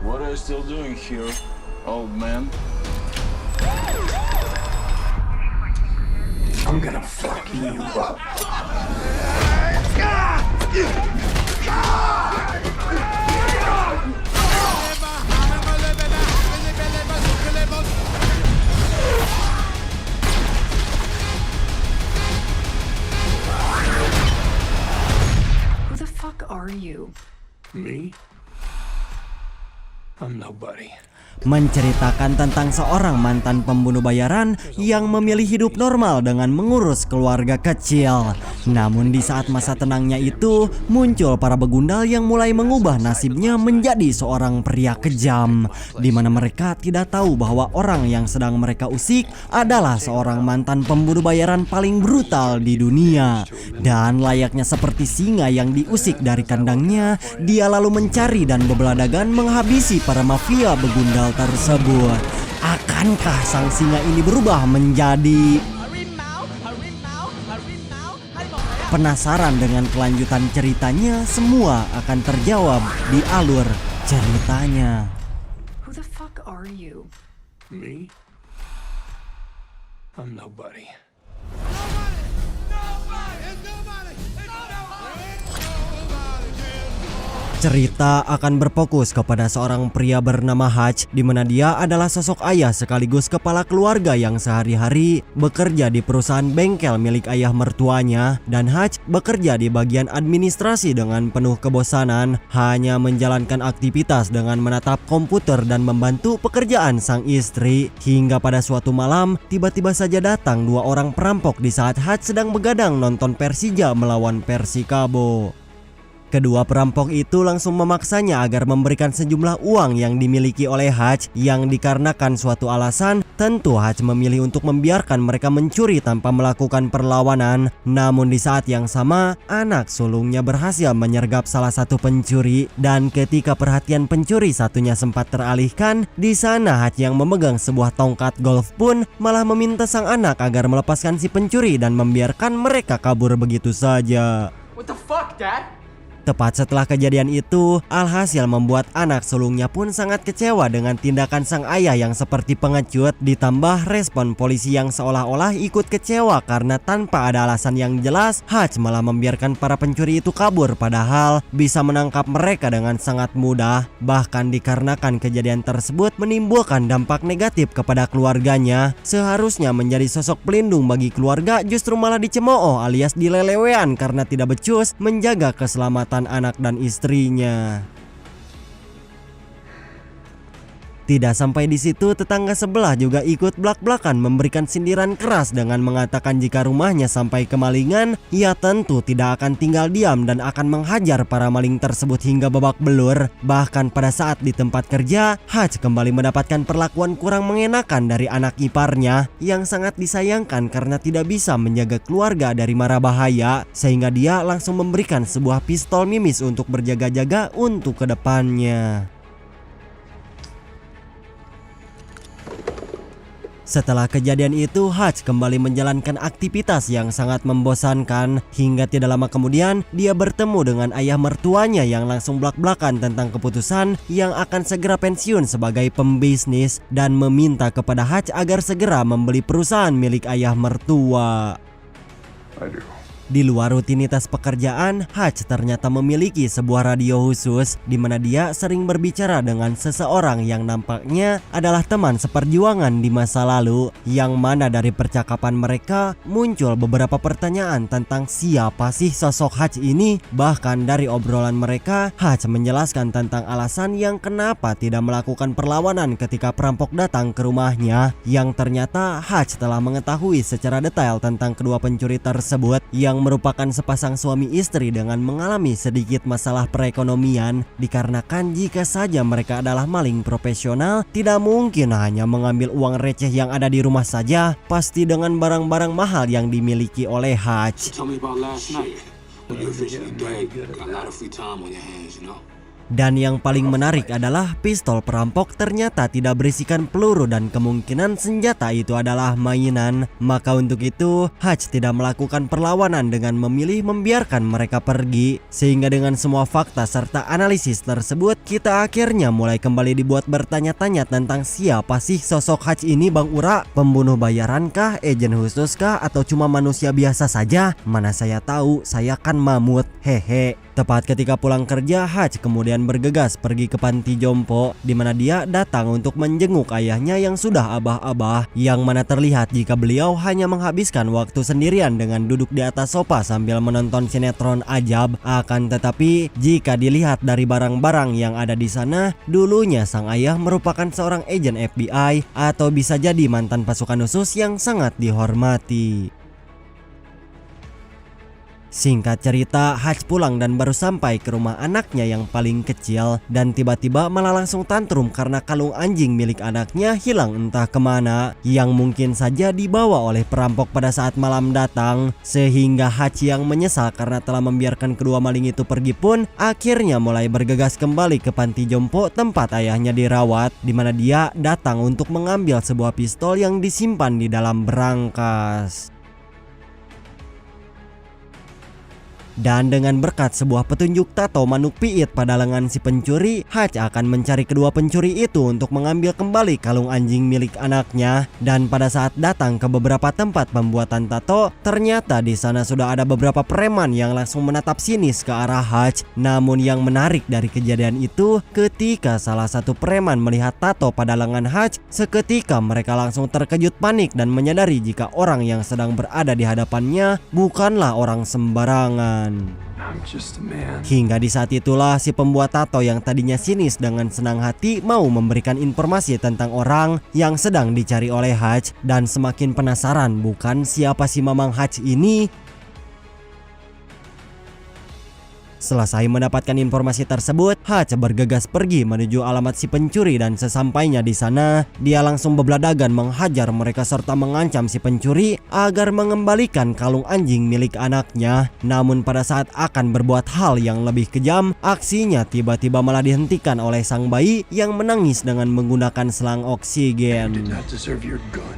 What are you still doing here, old man? I'm gonna fuck you up. Who the fuck are you? Me? I'm nobody. Menceritakan tentang seorang mantan pembunuh bayaran yang memilih hidup normal dengan mengurus keluarga kecil. Namun di saat masa tenangnya itu, muncul para begundal yang mulai mengubah nasibnya menjadi seorang pria kejam, di mana mereka tidak tahu bahwa orang yang sedang mereka usik adalah seorang mantan pembunuh bayaran paling brutal di dunia. Dan layaknya seperti singa yang diusik dari kandangnya, dia lalu mencari dan bebeladagan menghabisi para mafia begundal tersebut. Akankah sang singa ini berubah menjadi penasaran dengan kelanjutan ceritanya? Semua akan terjawab di alur ceritanya. Who the fuck are you? Me? I'm nobody. Cerita akan berfokus kepada seorang pria bernama Hutch, di mana dia adalah sosok ayah sekaligus kepala keluarga yang sehari-hari bekerja di perusahaan bengkel milik ayah mertuanya, dan Hutch bekerja di bagian administrasi dengan penuh kebosanan, hanya menjalankan aktivitas dengan menatap komputer dan membantu pekerjaan sang istri. Hingga pada suatu malam, tiba-tiba saja datang dua orang perampok di saat Hutch sedang begadang nonton Persija melawan Persikabo. Kedua perampok itu langsung memaksanya agar memberikan sejumlah uang yang dimiliki oleh Hutch, yang dikarenakan suatu alasan, tentu Hutch memilih untuk membiarkan mereka mencuri tanpa melakukan perlawanan. Namun di saat yang sama, anak sulungnya berhasil menyergap salah satu pencuri, dan ketika perhatian pencuri satunya sempat teralihkan, di sana Hutch yang memegang sebuah tongkat golf pun malah meminta sang anak agar melepaskan si pencuri dan membiarkan mereka kabur begitu saja. What the fuck, Dad? Tepat setelah kejadian itu, alhasil membuat anak sulungnya pun sangat kecewa dengan tindakan sang ayah yang seperti pengecut, ditambah respon polisi yang seolah-olah ikut kecewa karena tanpa ada alasan yang jelas, Hutch malah membiarkan para pencuri itu kabur, padahal bisa menangkap mereka dengan sangat mudah. Bahkan dikarenakan kejadian tersebut menimbulkan dampak negatif kepada keluarganya, seharusnya menjadi sosok pelindung bagi keluarga, justru malah dicemooh alias dilelewean karena tidak becus menjaga keselamatan anak dan istrinya. Tidak sampai di situ, tetangga sebelah juga ikut blak-blakan memberikan sindiran keras dengan mengatakan jika rumahnya sampai kemalingan, ia tentu tidak akan tinggal diam dan akan menghajar para maling tersebut hingga babak belur. Bahkan pada saat di tempat kerja, Hutch kembali mendapatkan perlakuan kurang mengenakan dari anak iparnya yang sangat disayangkan karena tidak bisa menjaga keluarga dari mara bahaya, sehingga dia langsung memberikan sebuah pistol mimis untuk berjaga-jaga untuk kedepannya. Setelah kejadian itu, Hutch kembali menjalankan aktivitas yang sangat membosankan, hingga tidak lama kemudian dia bertemu dengan ayah mertuanya yang langsung blak-blakan tentang keputusan yang akan segera pensiun sebagai pembisnis dan meminta kepada Hutch agar segera membeli perusahaan milik ayah mertua. Aduh. Di luar rutinitas pekerjaan, Hutch ternyata memiliki sebuah radio khusus di mana dia sering berbicara dengan seseorang yang nampaknya adalah teman seperjuangan di masa lalu, yang mana dari percakapan mereka muncul beberapa pertanyaan tentang siapa sih sosok Hutch ini. Bahkan dari obrolan mereka, Hutch menjelaskan tentang alasan yang kenapa tidak melakukan perlawanan ketika perampok datang ke rumahnya, yang ternyata Hutch telah mengetahui secara detail tentang kedua pencuri tersebut yang merupakan sepasang suami istri dengan mengalami sedikit masalah perekonomian, dikarenakan jika saja mereka adalah maling profesional, tidak mungkin hanya mengambil uang receh yang ada di rumah saja, pasti dengan barang-barang mahal yang dimiliki oleh Hutch. Tell me about last night. When you officially dead, got a lot of free time on your hands, you know? Dan yang paling menarik adalah pistol perampok ternyata tidak berisikan peluru dan kemungkinan senjata itu adalah mainan. Maka untuk itu Hutch tidak melakukan perlawanan dengan memilih membiarkan mereka pergi. Sehingga dengan semua fakta serta analisis tersebut, kita akhirnya mulai kembali dibuat bertanya-tanya tentang siapa sih sosok Hutch ini, Bang Ura? Pembunuh bayarankah, agen khususkah, atau cuma manusia biasa saja? Mana saya tahu, saya kan mamut, hehe. Tepat ketika pulang kerja, Hutch kemudian bergegas pergi ke panti jompo, di mana dia datang untuk menjenguk ayahnya yang sudah abah-abah, yang mana terlihat jika beliau hanya menghabiskan waktu sendirian dengan duduk di atas sofa sambil menonton sinetron ajab. Akan tetapi, jika dilihat dari barang-barang yang ada di sana, dulunya sang ayah merupakan seorang agen FBI atau bisa jadi mantan pasukan khusus yang sangat dihormati. Singkat cerita, Hutch pulang dan baru sampai ke rumah anaknya yang paling kecil, dan tiba-tiba malah langsung tantrum karena kalung anjing milik anaknya hilang entah kemana, yang mungkin saja dibawa oleh perampok pada saat malam datang. Sehingga Hutch yang menyesal karena telah membiarkan kedua maling itu pergi pun akhirnya mulai bergegas kembali ke panti jompo tempat ayahnya dirawat, di mana dia datang untuk mengambil sebuah pistol yang disimpan di dalam berangkas. Dan dengan berkat sebuah petunjuk tato manuk piit pada lengan si pencuri, Hutch akan mencari kedua pencuri itu untuk mengambil kembali kalung anjing milik anaknya. Dan pada saat datang ke beberapa tempat pembuatan tato, ternyata di sana sudah ada beberapa preman yang langsung menatap sinis ke arah Hutch. Namun yang menarik dari kejadian itu, ketika salah satu preman melihat tato pada lengan Hutch, seketika mereka langsung terkejut panik dan menyadari jika orang yang sedang berada di hadapannya bukanlah orang sembarangan. I'm just a man. Hingga di saat itulah si pembuat tato yang tadinya sinis dengan senang hati mau memberikan informasi tentang orang yang sedang dicari oleh Hutch, dan semakin penasaran bukan siapa si Mamang Hutch ini. Selesai mendapatkan informasi tersebut, Hutch bergegas pergi menuju alamat si pencuri, dan sesampainya di sana, dia langsung bebladagan menghajar mereka serta mengancam si pencuri agar mengembalikan kalung anjing milik anaknya. Namun pada saat akan berbuat hal yang lebih kejam, aksinya tiba-tiba malah dihentikan oleh sang bayi yang menangis dengan menggunakan selang oksigen. Did not deserve your gun.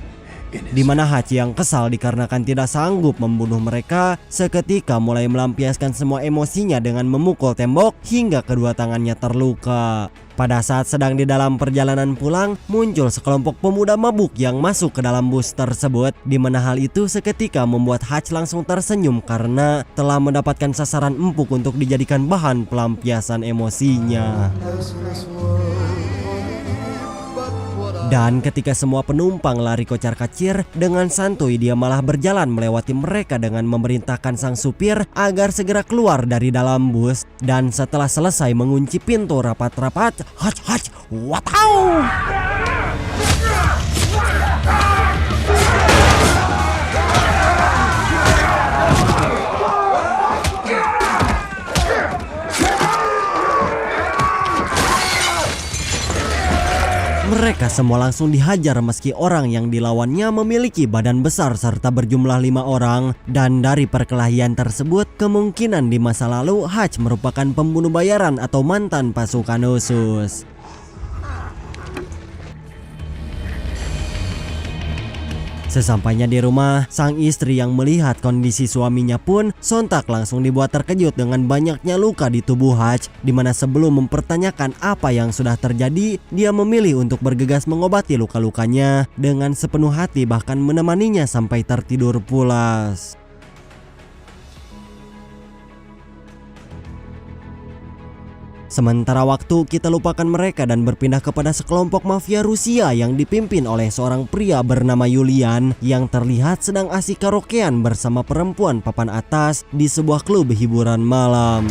Di mana Hutch yang kesal dikarenakan tidak sanggup membunuh mereka, seketika mulai melampiaskan semua emosinya dengan memukul tembok hingga kedua tangannya terluka. Pada saat sedang di dalam perjalanan pulang, muncul sekelompok pemuda mabuk yang masuk ke dalam bus tersebut, di mana hal itu seketika membuat Hutch langsung tersenyum karena telah mendapatkan sasaran empuk untuk dijadikan bahan pelampiasan emosinya. Dan ketika semua penumpang lari kocar-kacir, dengan santuy dia malah berjalan melewati mereka dengan memerintahkan sang supir agar segera keluar dari dalam bus. Dan setelah selesai mengunci pintu rapat-rapat, Hutch, watau! Mereka semua langsung dihajar meski orang yang dilawannya memiliki badan besar serta berjumlah 5 orang. Dan dari perkelahian tersebut, kemungkinan di masa lalu Hutch merupakan pembunuh bayaran atau mantan pasukan khusus. Sesampainya di rumah, sang istri yang melihat kondisi suaminya pun sontak langsung dibuat terkejut dengan banyaknya luka di tubuh Hutch, di mana sebelum mempertanyakan apa yang sudah terjadi, dia memilih untuk bergegas mengobati luka-lukanya dengan sepenuh hati, bahkan menemaninya sampai tertidur pulas. Sementara waktu kita lupakan mereka dan berpindah kepada sekelompok mafia Rusia yang dipimpin oleh seorang pria bernama Yulian yang terlihat sedang asik karaokean bersama perempuan papan atas di sebuah klub hiburan malam.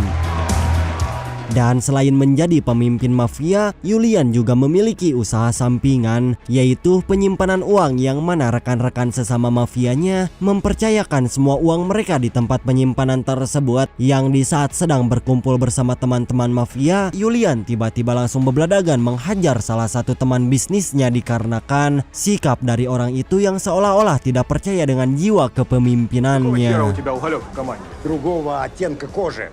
Dan selain menjadi pemimpin mafia, Yulian juga memiliki usaha sampingan, yaitu penyimpanan uang, yang mana rekan-rekan sesama mafianya mempercayakan semua uang mereka di tempat penyimpanan tersebut. Yang di saat sedang berkumpul bersama teman-teman mafia, Yulian tiba-tiba langsung bebladagan menghajar salah satu teman bisnisnya dikarenakan sikap dari orang itu yang seolah-olah tidak percaya dengan jiwa kepemimpinannya. Другого оттенка кожи.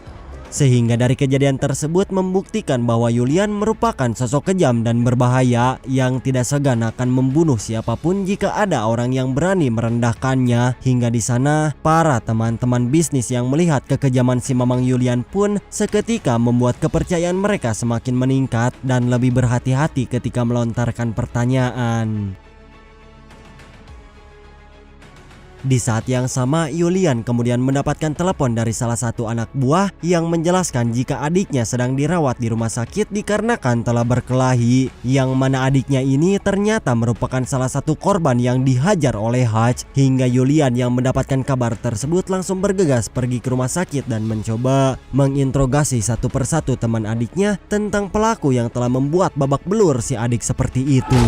Sehingga dari kejadian tersebut membuktikan bahwa Yulian merupakan sosok kejam dan berbahaya yang tidak segan akan membunuh siapapun jika ada orang yang berani merendahkannya. Hingga di sana para teman-teman bisnis yang melihat kekejaman si Mamang Yulian pun seketika membuat kepercayaan mereka semakin meningkat dan lebih berhati-hati ketika melontarkan pertanyaan. Di saat yang sama, Yulian kemudian mendapatkan telepon dari salah satu anak buah yang menjelaskan jika adiknya sedang dirawat di rumah sakit dikarenakan telah berkelahi, yang mana adiknya ini ternyata merupakan salah satu korban yang dihajar oleh Hutch. Hingga Yulian yang mendapatkan kabar tersebut langsung bergegas pergi ke rumah sakit dan mencoba menginterogasi satu persatu teman adiknya tentang pelaku yang telah membuat babak belur si adik seperti itu.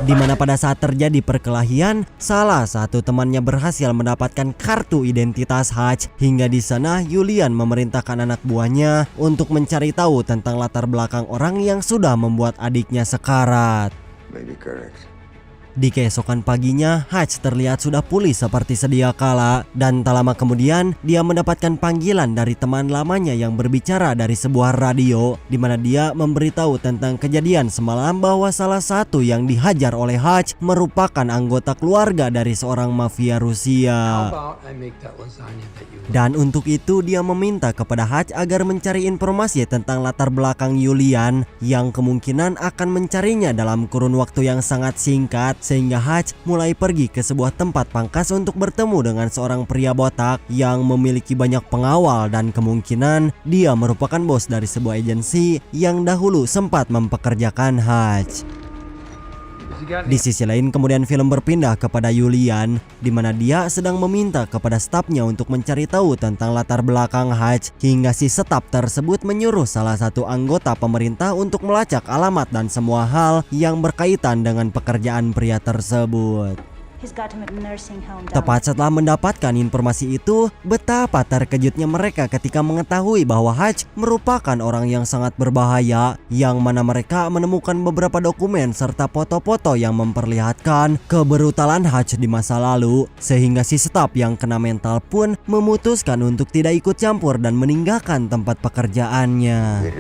Di mana pada saat terjadi perkelahian, salah satu temannya berhasil mendapatkan kartu identitas Hutch. Hingga di sana Yulian memerintahkan anak buahnya untuk mencari tahu tentang latar belakang orang yang sudah membuat adiknya sekarat. Maybe correct. Di keesokan paginya, Hutch terlihat sudah pulih seperti sedia kala, dan tak lama kemudian dia mendapatkan panggilan dari teman lamanya yang berbicara dari sebuah radio, di mana dia memberitahu tentang kejadian semalam bahwa salah satu yang dihajar oleh Hutch merupakan anggota keluarga dari seorang mafia Rusia. Dan untuk itu dia meminta kepada Hutch agar mencari informasi tentang latar belakang Yulian yang kemungkinan akan mencarinya dalam kurun waktu yang sangat singkat. Sehingga Hutch mulai pergi ke sebuah tempat pangkas untuk bertemu dengan seorang pria botak yang memiliki banyak pengawal dan kemungkinan dia merupakan bos dari sebuah agensi yang dahulu sempat mempekerjakan Hutch. Di sisi lain kemudian film berpindah kepada Yulian, di mana dia sedang meminta kepada stafnya untuk mencari tahu tentang latar belakang Hutch, hingga si staf tersebut menyuruh salah satu anggota pemerintah untuk melacak alamat dan semua hal yang berkaitan dengan pekerjaan pria tersebut. Tepat setelah mendapatkan informasi itu, betapa terkejutnya mereka ketika mengetahui bahwa Hutch merupakan orang yang sangat berbahaya, yang mana mereka menemukan beberapa dokumen serta foto-foto yang memperlihatkan kebrutalan Hutch di masa lalu, sehingga si staf yang kena mental pun memutuskan untuk tidak ikut campur dan meninggalkan tempat pekerjaannya.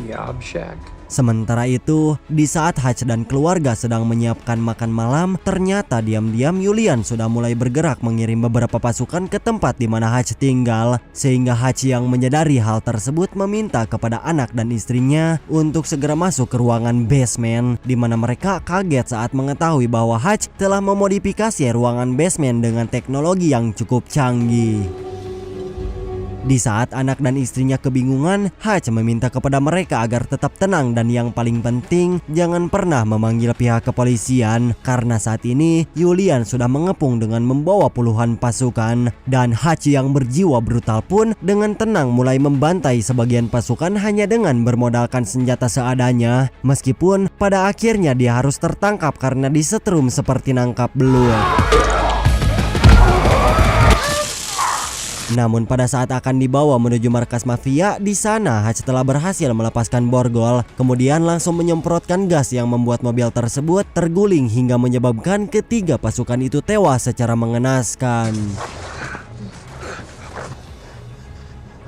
The Ob Shack. Sementara itu, di saat Hutch dan keluarga sedang menyiapkan makan malam, ternyata diam-diam Yulian sudah mulai bergerak mengirim beberapa pasukan ke tempat di mana Hutch tinggal, sehingga Hutch yang menyadari hal tersebut meminta kepada anak dan istrinya untuk segera masuk ke ruangan basement, di mana mereka kaget saat mengetahui bahwa Hutch telah memodifikasi ruangan basement dengan teknologi yang cukup canggih. Di saat anak dan istrinya kebingungan, Hutch meminta kepada mereka agar tetap tenang dan yang paling penting jangan pernah memanggil pihak kepolisian, karena saat ini Yulian sudah mengepung dengan membawa puluhan pasukan, dan Hutch yang berjiwa brutal pun dengan tenang mulai membantai sebagian pasukan hanya dengan bermodalkan senjata seadanya, meskipun pada akhirnya dia harus tertangkap karena disetrum seperti nangkap belut. Namun pada saat akan dibawa menuju markas mafia, di sana Hutch telah berhasil melepaskan borgol, kemudian langsung menyemprotkan gas yang membuat mobil tersebut terguling hingga menyebabkan ketiga pasukan itu tewas secara mengenaskan.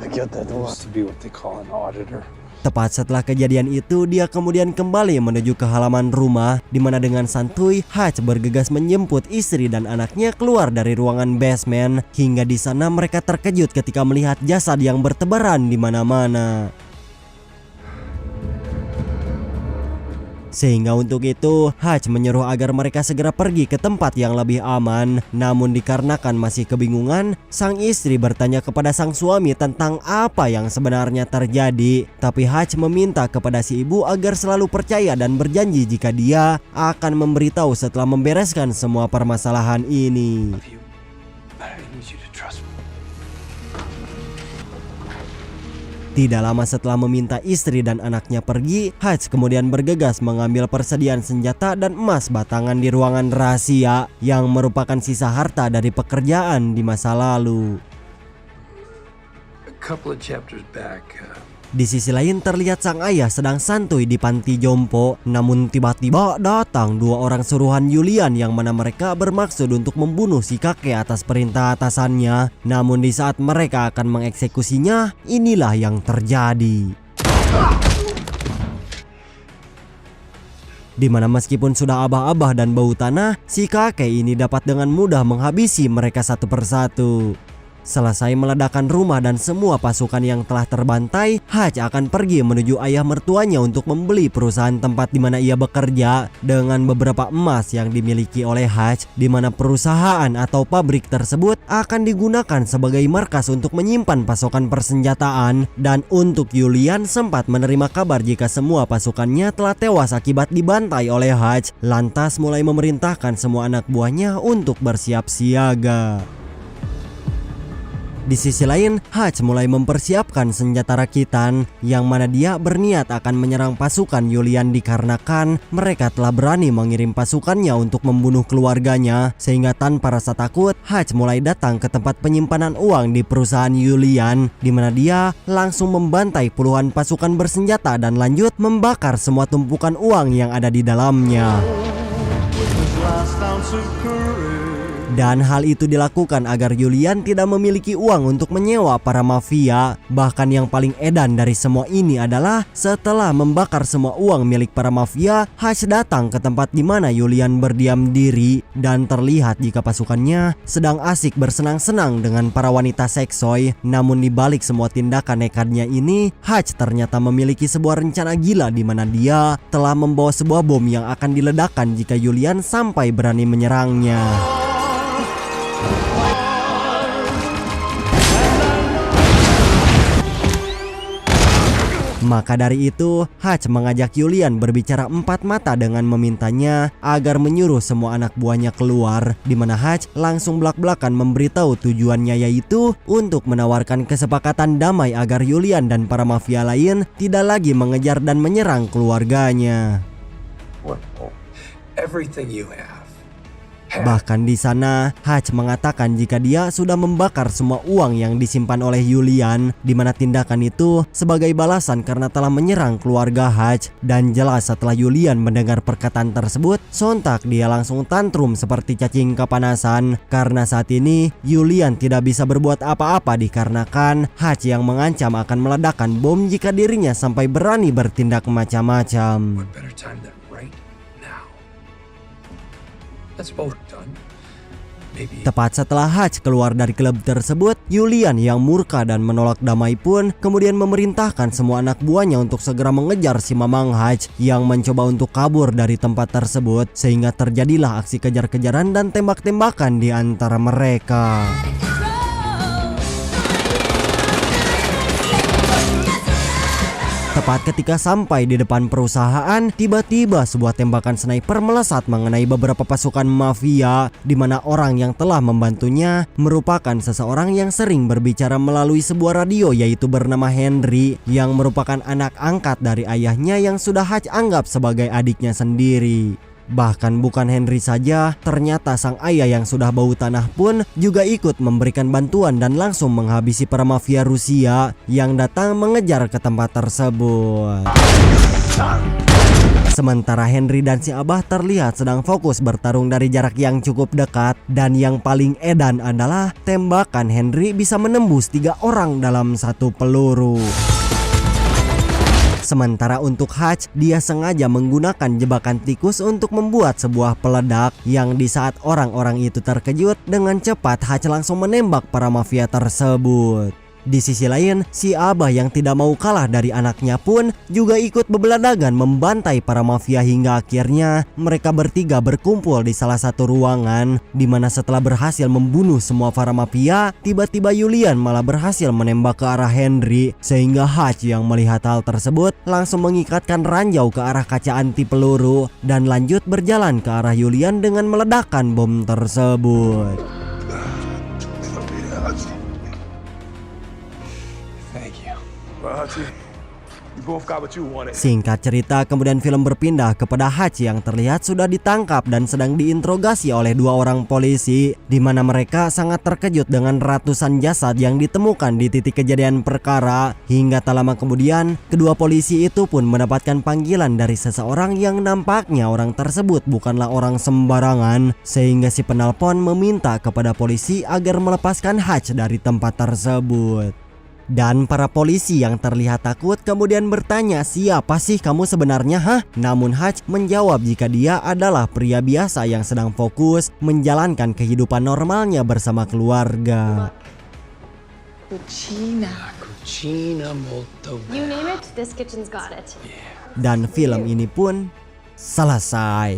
I get that used to be what they call an auditor. Tepat setelah kejadian itu, dia kemudian kembali menuju ke halaman rumah, di mana dengan santuy Hutch bergegas menjemput istri dan anaknya keluar dari ruangan basement. Hingga di sana mereka terkejut ketika melihat jasad yang bertebaran di mana-mana. Sehingga untuk itu Hutch menyuruh agar mereka segera pergi ke tempat yang lebih aman. Namun dikarenakan masih kebingungan, sang istri bertanya kepada sang suami tentang apa yang sebenarnya terjadi. Tapi Hutch meminta kepada si ibu agar selalu percaya dan berjanji jika dia akan memberitahu setelah membereskan semua permasalahan ini. I need you to trust me. Tidak lama setelah meminta istri dan anaknya pergi, Hutch kemudian bergegas mengambil persediaan senjata dan emas batangan di ruangan rahasia yang merupakan sisa harta dari pekerjaan di masa lalu. couple of chapters back, Di sisi lain terlihat sang ayah sedang santuy di panti jompo, namun tiba-tiba datang dua orang suruhan Julian yang mana mereka bermaksud untuk membunuh si kakek atas perintah atasannya. Namun di saat mereka akan mengeksekusinya, inilah yang terjadi. Dimana meskipun sudah abah-abah dan bau tanah, si kakek ini dapat dengan mudah menghabisi mereka satu persatu. Selesai meledakkan rumah dan semua pasukan yang telah terbantai, Hutch akan pergi menuju ayah mertuanya untuk membeli perusahaan tempat di mana ia bekerja dengan beberapa emas yang dimiliki oleh Hutch, di mana perusahaan atau pabrik tersebut akan digunakan sebagai markas untuk menyimpan pasokan persenjataan. Dan untuk Julian sempat menerima kabar jika semua pasukannya telah tewas akibat dibantai oleh Hutch, lantas mulai memerintahkan semua anak buahnya untuk bersiap siaga. Di sisi lain, Hutch mulai mempersiapkan senjata rakitan yang mana dia berniat akan menyerang pasukan Julian dikarenakan mereka telah berani mengirim pasukannya untuk membunuh keluarganya, sehingga tanpa rasa takut Hutch mulai datang ke tempat penyimpanan uang di perusahaan Julian, di mana dia langsung membantai puluhan pasukan bersenjata dan lanjut membakar semua tumpukan uang yang ada di dalamnya. Dan hal itu dilakukan agar Julian tidak memiliki uang untuk menyewa para mafia. Bahkan yang paling edan dari semua ini adalah setelah membakar semua uang milik para mafia, Hutch datang ke tempat di mana Julian berdiam diri dan terlihat jika pasukannya sedang asik bersenang-senang dengan para wanita seksoy. Namun di balik semua tindakan nekatnya ini, Hutch ternyata memiliki sebuah rencana gila di mana dia telah membawa sebuah bom yang akan diledakkan jika Julian sampai berani menyerangnya. Maka dari itu, Hutch mengajak Julian berbicara empat mata dengan memintanya agar menyuruh semua anak buahnya keluar, di mana Hutch langsung belak-belakan memberitahu tujuannya, yaitu untuk menawarkan kesepakatan damai agar Julian dan para mafia lain tidak lagi mengejar dan menyerang keluarganya. everything you have. Bahkan di sana, Hutch mengatakan jika dia sudah membakar semua uang yang disimpan oleh Julian, di mana tindakan itu sebagai balasan karena telah menyerang keluarga Hutch. Dan jelas setelah Julian mendengar perkataan tersebut, sontak dia langsung tantrum seperti cacing kepanasan, karena saat ini Julian tidak bisa berbuat apa-apa dikarenakan Hutch yang mengancam akan meledakkan bom jika dirinya sampai berani bertindak macam-macam. What better time than right now? That's both done. Maybe. Tepat setelah Hutch keluar dari klub tersebut, Julian yang murka dan menolak damai pun kemudian memerintahkan semua anak buahnya untuk segera mengejar si Mamang Hutch yang mencoba untuk kabur dari tempat tersebut, sehingga terjadilah aksi kejar-kejaran dan tembak-tembakan di antara mereka. Tepat ketika sampai di depan perusahaan, tiba-tiba sebuah tembakan sniper melesat mengenai beberapa pasukan mafia, di mana orang yang telah membantunya merupakan seseorang yang sering berbicara melalui sebuah radio, yaitu bernama Henry, yang merupakan anak angkat dari ayahnya yang sudah Hutch anggap sebagai adiknya sendiri. Bahkan bukan Henry saja, ternyata sang ayah yang sudah bau tanah pun juga ikut memberikan bantuan dan langsung menghabisi para mafia Rusia yang datang mengejar ke tempat tersebut. Sementara Henry dan si Abah terlihat sedang fokus bertarung dari jarak yang cukup dekat, dan yang paling edan adalah tembakan Henry bisa menembus 3 orang dalam satu peluru. Sementara untuk Hutch, dia sengaja menggunakan jebakan tikus untuk membuat sebuah peledak yang di saat orang-orang itu terkejut, dengan cepat Hutch langsung menembak para mafia tersebut. Di sisi lain, si Abah yang tidak mau kalah dari anaknya pun juga ikut bebeladagan membantai para mafia hingga akhirnya mereka bertiga berkumpul di salah satu ruangan, di mana setelah berhasil membunuh semua para mafia, tiba-tiba Julian malah berhasil menembak ke arah Henry, sehingga Hutch yang melihat hal tersebut langsung mengikatkan ranjau ke arah kaca anti peluru dan lanjut berjalan ke arah Julian dengan meledakkan bom tersebut. Thank you. You both got what you wanted. Singkat cerita, kemudian film berpindah kepada Hutch yang terlihat sudah ditangkap dan sedang diinterogasi oleh dua orang polisi, di mana mereka sangat terkejut dengan ratusan jasad yang ditemukan di titik kejadian perkara. Hingga tak lama kemudian, kedua polisi itu pun mendapatkan panggilan dari seseorang yang nampaknya orang tersebut bukanlah orang sembarangan, sehingga si penelpon meminta kepada polisi agar melepaskan Hutch dari tempat tersebut. Dan para polisi yang terlihat takut kemudian bertanya, siapa sih kamu sebenarnya, hah? Namun Hutch menjawab jika dia adalah pria biasa yang sedang fokus menjalankan kehidupan normalnya bersama keluarga. Cucina. Cucina molto You name it, this kitchen's got it. Dan film ini pun selesai.